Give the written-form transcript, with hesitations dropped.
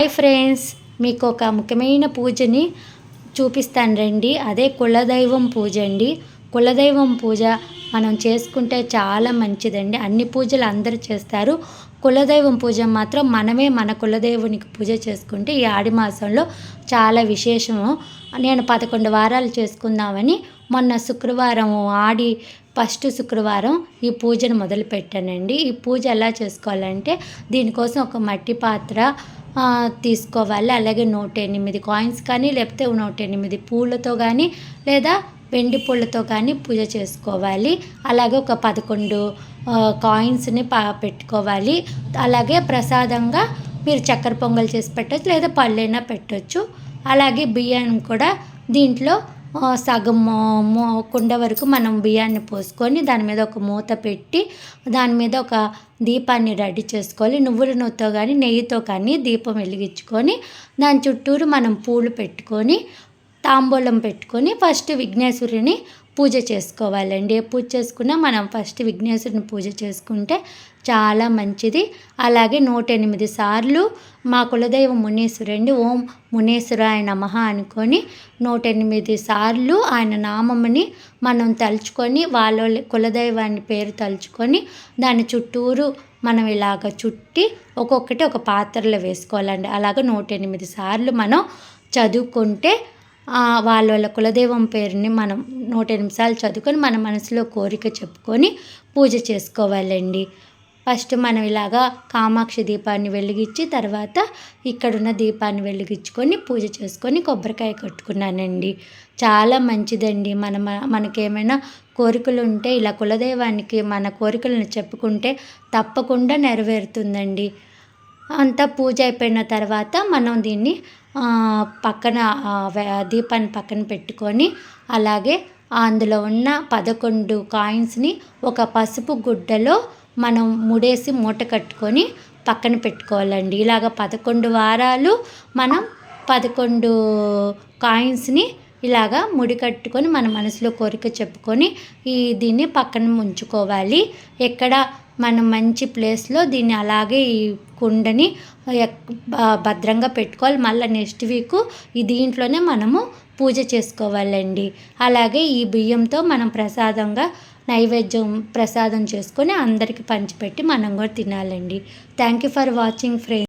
Hi friends, మీకు ఒక ముఖ్యమైన పూజని చూపిస్తాను రండి. అదే కులదైవం పూజ అండి. కులదైవం పూజ మనం చేసుకుంటే చాలా మంచిదండి. అన్ని పూజలు అందరూ చేస్తారు. కులదైవం పూజ మాత్రం మనమే మన కులదైవునికి పూజ చేసుకుంటే ఈ ఆడి మాసంలో చాలా విశేషము. నేను 11 వారాలు చేసుకుందామని మొన్న శుక్రవారం ఆడి ఫస్ట్ శుక్రవారం ఈ పూజను మొదలుపెట్టానండి. ఈ పూజ ఎలా చేసుకోవాలంటే దీనికోసం ఒక మట్టి పాత్ర తీసుకోవాలి. అలాగే 108 కాయిన్స్ కానీ లేకపోతే 108 పూలతో కానీ లేదా వెండి పూలతో కానీ పూజ చేసుకోవాలి. అలాగే ఒక 11 కాయిన్స్ని పెట్టుకోవాలి. అలాగే ప్రసాదంగా మీరు చక్కెర పొంగల్ చేసి పెట్టచ్చు లేదా పళ్ళైనా పెట్టచ్చు. అలాగే బియ్యాన్ని కూడా దీంట్లో సగం కుండ వరకు మనం బియ్యాన్ని పోసుకొని దాని మీద ఒక మూత పెట్టి దాని మీద ఒక దీపాన్ని రెడీ చేసుకోవాలి. నువ్వుల నూనెతో కానీ నెయ్యితో కానీ దీపం వెలిగించుకొని దాని చుట్టూరు మనం పూలు పెట్టుకొని తాంబూలం పెట్టుకొని ఫస్ట్ విఘ్నేశ్వరుని పూజ చేసుకోవాలండి. ఏ పూజ చేసుకున్నా మనం ఫస్ట్ విఘ్నేశ్వరుని పూజ చేసుకుంటే చాలా మంచిది. అలాగే 108 సార్లు మా కులదైవం మునీశ్వరండి. ఓం మునీశ్వరాయ నమః అనుకొని 108 సార్లు ఆయన నామముని మనం తలుచుకొని వాళ్ళ కులదైవాన్ని పేరు తలుచుకొని దాని చుట్టూరు మనం ఇలాగ చుట్టి ఒక్కొక్కటి ఒక పాత్రలో వేసుకోవాలండి. అలాగ 108 సార్లు మనం చదువుకుంటే వాళ్ళ కులదైవం పేరుని మనం 108 సార్లు చదువుకొని మన మనసులో కోరిక చెప్పుకొని పూజ చేసుకోవాలండి. ఫస్ట్ మనం ఇలాగా కామాక్షి దీపాన్ని వెలిగించి తర్వాత ఇక్కడున్న దీపాన్ని వెలిగించుకొని పూజ చేసుకొని కొబ్బరికాయ కట్టుకున్నానండి. చాలా మంచిదండి. మనకేమైనా కోరికలు ఉంటే ఇలా కులదైవానికి మన కోరికలను చెప్పుకుంటే తప్పకుండా నెరవేరుతుందండి. అంతా పూజ అయిపోయిన తర్వాత మనం దీన్ని పక్కన దీపాన్ని పక్కన పెట్టుకొని అలాగే అందులో ఉన్న 11 కాయిన్స్ని ఒక పసుపు గుడ్డలో మనం ముడేసి మూట కట్టుకొని పక్కన పెట్టుకోవాలండి. ఇలాగ 11 వారాలు మనం 11 కాయిన్స్ని ఇలాగా ముడి కట్టుకొని మన మనసులో కోరిక చెప్పుకొని దీన్ని పక్కన ఉంచుకోవాలి. ఎక్కడ మనం మంచి ప్లేస్లో దీన్ని అలాగే ఈ కుండని భద్రంగా పెట్టుకోవాలి. మళ్ళీ నెక్స్ట్ వీక్ దీంట్లోనే మనము పూజ చేసుకోవాలండి. అలాగే ఈ బియ్యంతో మనం ప్రసాదంగా నైవేద్యం ప్రసాదం చేసుకొని అందరికీ పంచిపెట్టి మనం కూడా తినాలండి. Thank you for watching friends.